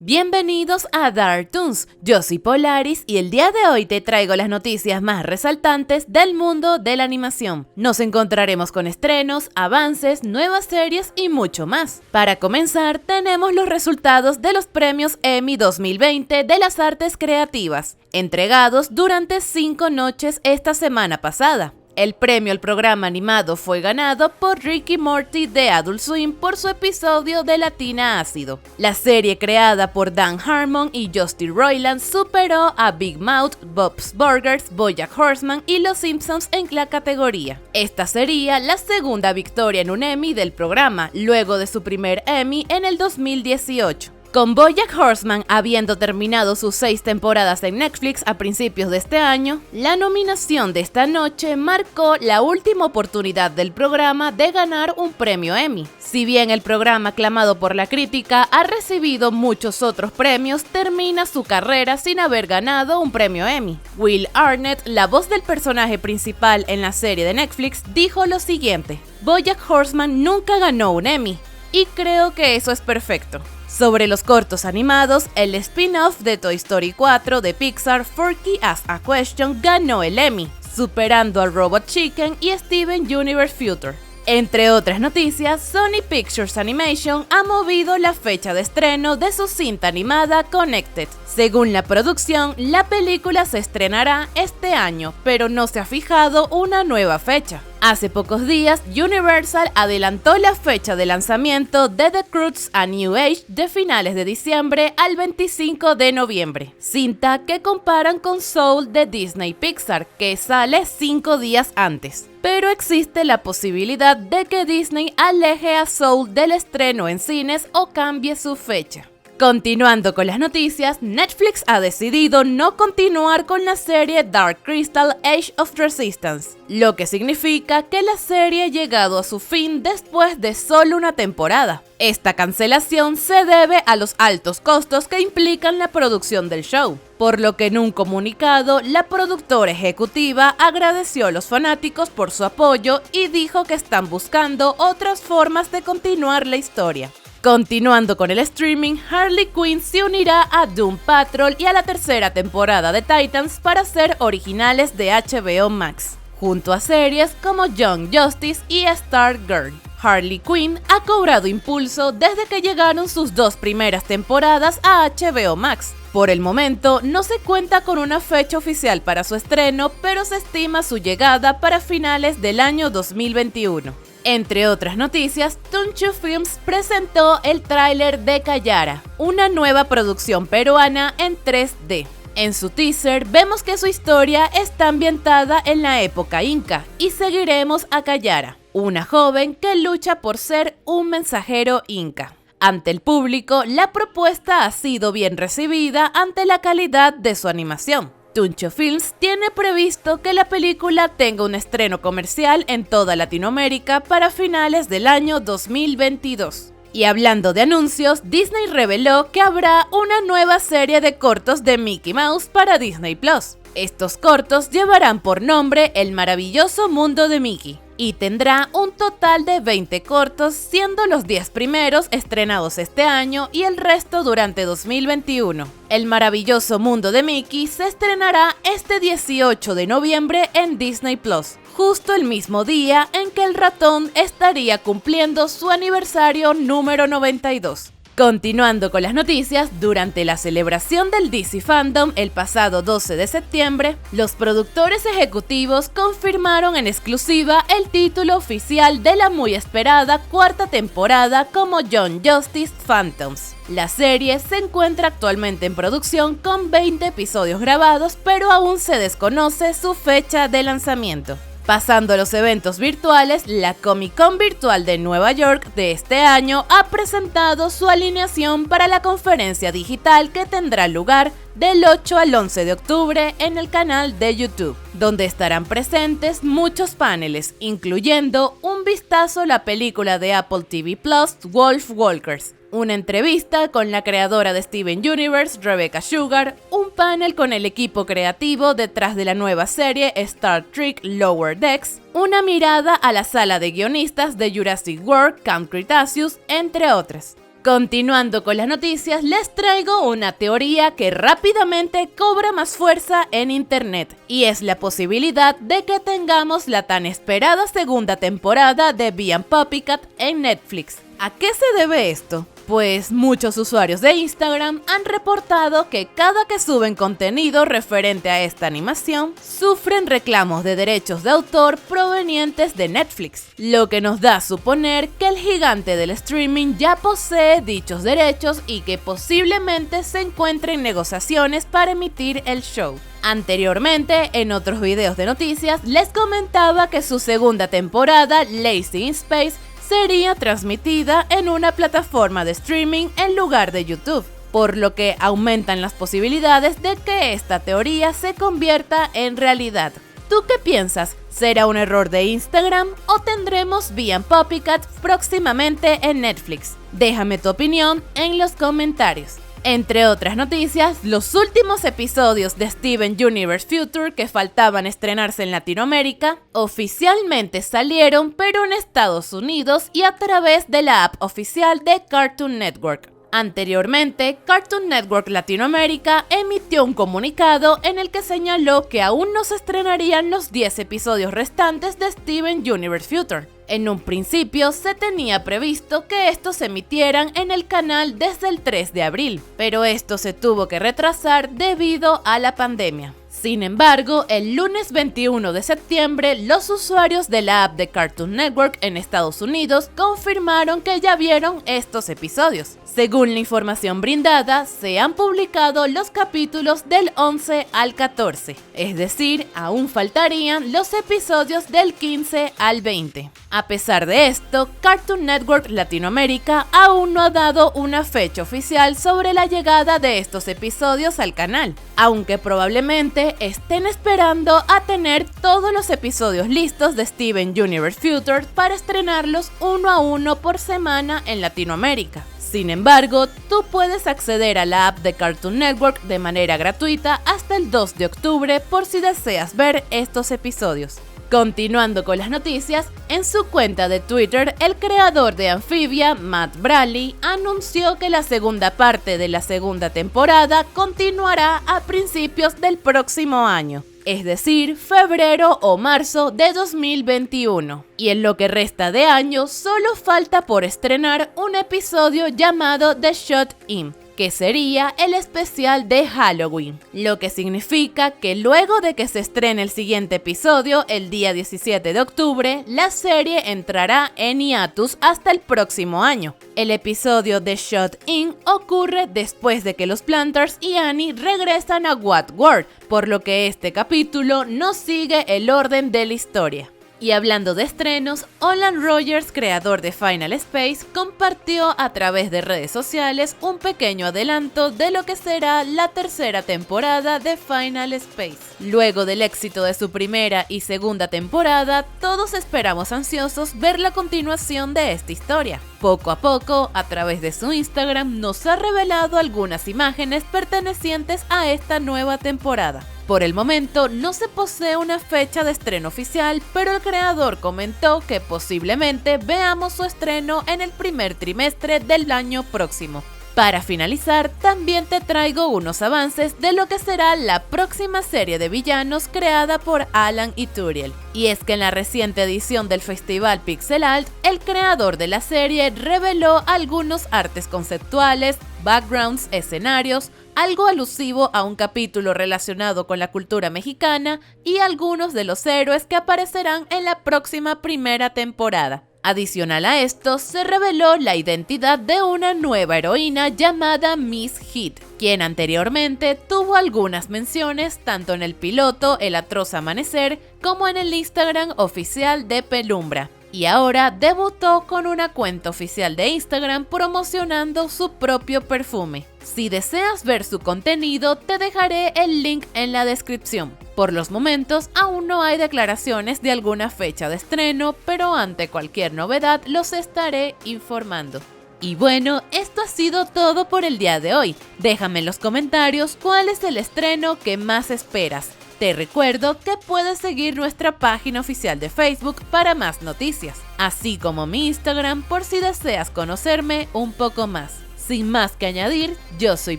Bienvenidos a Dark Toons, yo soy Polaris y el día de hoy te traigo las noticias más resaltantes del mundo de la animación. Nos encontraremos con estrenos, avances, nuevas series y mucho más. Para comenzar, tenemos los resultados de los premios Emmy 2020 de las artes creativas, entregados durante 5 noches esta semana pasada. El premio al programa animado fue ganado por Rick y Morty de Adult Swim por su episodio de Latina Ácido. La serie creada por Dan Harmon y Justin Roiland superó a Big Mouth, Bob's Burgers, BoJack Horseman y Los Simpsons en la categoría. Esta sería la segunda victoria en un Emmy del programa, luego de su primer Emmy en el 2018. Con BoJack Horseman habiendo terminado sus 6 temporadas en Netflix a principios de este año, la nominación de esta noche marcó la última oportunidad del programa de ganar un premio Emmy. Si bien el programa aclamado por la crítica ha recibido muchos otros premios, termina su carrera sin haber ganado un premio Emmy. Will Arnett, la voz del personaje principal en la serie de Netflix, dijo lo siguiente: BoJack Horseman nunca ganó un Emmy, y creo que eso es perfecto. Sobre los cortos animados, el spin-off de Toy Story 4 de Pixar, Forky Asks a Question, ganó el Emmy, superando a Robot Chicken y Steven Universe Future. Entre otras noticias, Sony Pictures Animation ha movido la fecha de estreno de su cinta animada Connected. Según la producción, la película se estrenará este año, pero no se ha fijado una nueva fecha. Hace pocos días, Universal adelantó la fecha de lanzamiento de The Croods: A New Age de finales de diciembre al 25 de noviembre, cinta que comparan con Soul de Disney Pixar, que sale 5 días antes. Pero existe la posibilidad de que Disney aleje a Soul del estreno en cines o cambie su fecha. Continuando con las noticias, Netflix ha decidido no continuar con la serie Dark Crystal: Age of Resistance, lo que significa que la serie ha llegado a su fin después de solo una temporada. Esta cancelación se debe a los altos costos que implican la producción del show, por lo que en un comunicado la productora ejecutiva agradeció a los fanáticos por su apoyo y dijo que están buscando otras formas de continuar la historia. Continuando con el streaming, Harley Quinn se unirá a Doom Patrol y a la tercera temporada de Titans para ser originales de HBO Max, junto a series como Young Justice y Stargirl. Harley Quinn ha cobrado impulso desde que llegaron sus 2 primeras temporadas a HBO Max. Por el momento, no se cuenta con una fecha oficial para su estreno, pero se estima su llegada para finales del año 2021. Entre otras noticias, Tunchu Films presentó el tráiler de Kayara, una nueva producción peruana en 3D. En su teaser vemos que su historia está ambientada en la época inca y seguiremos a Kayara, una joven que lucha por ser un mensajero inca. Ante el público, la propuesta ha sido bien recibida ante la calidad de su animación. Tuncho Films tiene previsto que la película tenga un estreno comercial en toda Latinoamérica para finales del año 2022. Y hablando de anuncios, Disney reveló que habrá una nueva serie de cortos de Mickey Mouse para Disney Plus. Estos cortos llevarán por nombre El Maravilloso Mundo de Mickey y tendrá un total de 20 cortos, siendo los 10 primeros estrenados este año y el resto durante 2021. El Maravilloso Mundo de Mickey se estrenará este 18 de noviembre en Disney Plus, justo el mismo día en que el ratón estaría cumpliendo su aniversario número 92. Continuando con las noticias, durante la celebración del DC Fandom el pasado 12 de septiembre, los productores ejecutivos confirmaron en exclusiva el título oficial de la muy esperada 4ª temporada como Young Justice Phantoms. La serie se encuentra actualmente en producción con 20 episodios grabados, pero aún se desconoce su fecha de lanzamiento. Pasando a los eventos virtuales, la Comic Con virtual de Nueva York de este año ha presentado su alineación para la conferencia digital que tendrá lugar del 8 al 11 de octubre en el canal de YouTube, donde estarán presentes muchos paneles, incluyendo un vistazo a la película de Apple TV Plus, Wolf Walkers, una entrevista con la creadora de Steven Universe, Rebecca Sugar, un panel con el equipo creativo detrás de la nueva serie Star Trek Lower Decks, una mirada a la sala de guionistas de Jurassic World, Camp Cretaceous, entre otras. Continuando con las noticias, les traigo una teoría que rápidamente cobra más fuerza en internet, y es la posibilidad de que tengamos la tan esperada segunda temporada de Bee Puppycat en Netflix. ¿A qué se debe esto? Pues muchos usuarios de Instagram han reportado que cada que suben contenido referente a esta animación, sufren reclamos de derechos de autor provenientes de Netflix, lo que nos da a suponer que el gigante del streaming ya posee dichos derechos y que posiblemente se encuentre en negociaciones para emitir el show. Anteriormente, en otros videos de noticias, les comentaba que su segunda temporada, Lazy in Space, sería transmitida en una plataforma de streaming en lugar de YouTube, por lo que aumentan las posibilidades de que esta teoría se convierta en realidad. ¿Tú qué piensas? ¿Será un error de Instagram o tendremos Bee Puppycat próximamente en Netflix? Déjame tu opinión en los comentarios. Entre otras noticias, los últimos episodios de Steven Universe Future que faltaban estrenarse en Latinoamérica oficialmente salieron, pero en Estados Unidos y a través de la app oficial de Cartoon Network. Anteriormente, Cartoon Network Latinoamérica emitió un comunicado en el que señaló que aún no se estrenarían los 10 episodios restantes de Steven Universe Future. En un principio se tenía previsto que estos se emitieran en el canal desde el 3 de abril, pero esto se tuvo que retrasar debido a la pandemia. Sin embargo, el lunes 21 de septiembre, los usuarios de la app de Cartoon Network en Estados Unidos confirmaron que ya vieron estos episodios. Según la información brindada, se han publicado los capítulos del 11 al 14, es decir, aún faltarían los episodios del 15 al 20. A pesar de esto, Cartoon Network Latinoamérica aún no ha dado una fecha oficial sobre la llegada de estos episodios al canal, aunque probablemente estén esperando a tener todos los episodios listos de Steven Universe Future para estrenarlos uno a uno por semana en Latinoamérica. Sin embargo, tú puedes acceder a la app de Cartoon Network de manera gratuita hasta el 2 de octubre por si deseas ver estos episodios. Continuando con las noticias, en su cuenta de Twitter, el creador de Amphibia, Matt Bradley, anunció que la segunda parte de la segunda temporada continuará a principios del próximo año, es decir, febrero o marzo de 2021. Y en lo que resta de año, solo falta por estrenar un episodio llamado The Shot In, que sería el especial de Halloween, lo que significa que luego de que se estrene el siguiente episodio, el día 17 de octubre, la serie entrará en hiatus hasta el próximo año. El episodio de Shot In ocurre después de que los Planters y Annie regresan a What World, por lo que este capítulo no sigue el orden de la historia. Y hablando de estrenos, Olan Rogers, creador de Final Space, compartió a través de redes sociales un pequeño adelanto de lo que será la tercera temporada de Final Space. Luego del éxito de su primera y segunda temporada, todos esperamos ansiosos ver la continuación de esta historia. Poco a poco, a través de su Instagram, nos ha revelado algunas imágenes pertenecientes a esta nueva temporada. Por el momento no se posee una fecha de estreno oficial, pero el creador comentó que posiblemente veamos su estreno en el primer trimestre del año próximo. Para finalizar, también te traigo unos avances de lo que será la próxima serie de villanos creada por Alan y Turiel. Y es que en la reciente edición del Festival Pixel Art, el creador de la serie reveló algunos artes conceptuales, backgrounds, escenarios, algo alusivo a un capítulo relacionado con la cultura mexicana y algunos de los héroes que aparecerán en la próxima primera temporada. Adicional a esto, se reveló la identidad de una nueva heroína llamada Miss Hit, quien anteriormente tuvo algunas menciones tanto en el piloto El Atroz Amanecer como en el Instagram oficial de Penumbra. Y ahora debutó con una cuenta oficial de Instagram promocionando su propio perfume. Si deseas ver su contenido, te dejaré el link en la descripción. Por los momentos, aún no hay declaraciones de alguna fecha de estreno, pero ante cualquier novedad los estaré informando. Y bueno, esto ha sido todo por el día de hoy. Déjame en los comentarios cuál es el estreno que más esperas. Te recuerdo que puedes seguir nuestra página oficial de Facebook para más noticias, así como mi Instagram por si deseas conocerme un poco más. Sin más que añadir, yo soy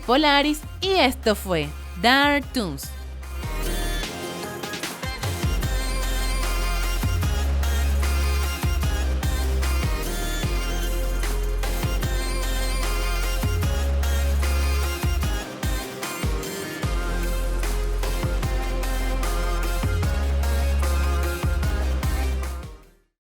Polaris y esto fue Dark Toons.